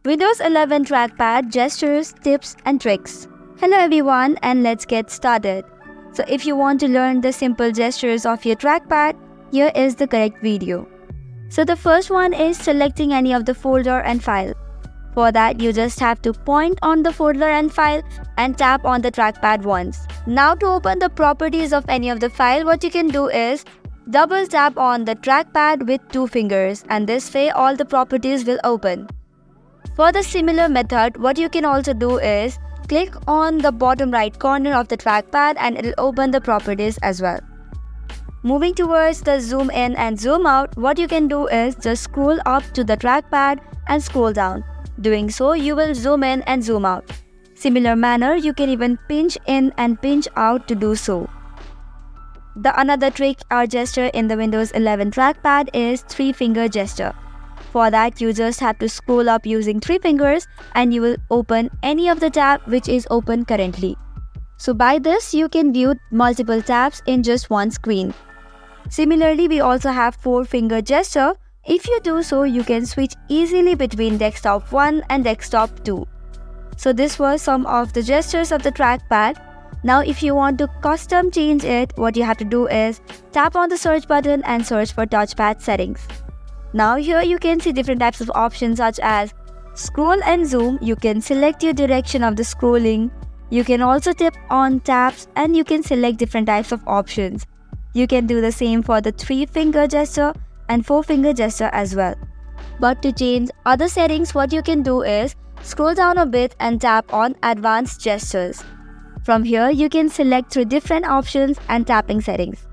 Windows 11 Trackpad Gestures, Tips and Tricks. Hello everyone, and let's get started. So if you want to learn the simple gestures of your trackpad, here is the correct video. So the first one is selecting any of the folder and file. For that, you just have to point on the folder and file and tap on the trackpad once. Now to open the properties of any of the file, what you can do is double tap on the trackpad with 2 fingers, and this way all the properties will open. For the similar method, what you can also do is click on the bottom right corner of the trackpad and it will open the properties as well. Moving towards the zoom in and zoom out, what you can do is just scroll up to the trackpad and scroll down. Doing so, you will zoom in and zoom out. Similar manner, you can even pinch in and pinch out to do so. The another trick or gesture in the Windows 11 trackpad is 3-finger gesture. For that, you just have to scroll up using 3 fingers and you will open any of the tab which is open currently. So by this, you can view multiple tabs in just one screen. Similarly, we also have 4-finger gesture. If you do so, you can switch easily between desktop 1 and desktop 2. So this was some of the gestures of the trackpad. Now if you want to custom change it, what you have to do is tap on the search button and search for touchpad settings. Now here you can see different types of options such as scroll and zoom. You can select your direction of the scrolling. You can also tap on tabs and you can select different types of options. You can do the same for the 3-finger gesture and 4-finger gesture as well. But to change other settings, what you can do is scroll down a bit and tap on advanced gestures. From here, you can select through different options and tapping settings.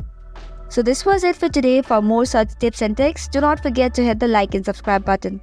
So this was it for today. For more such tips and tricks, do not forget to hit the like and subscribe button.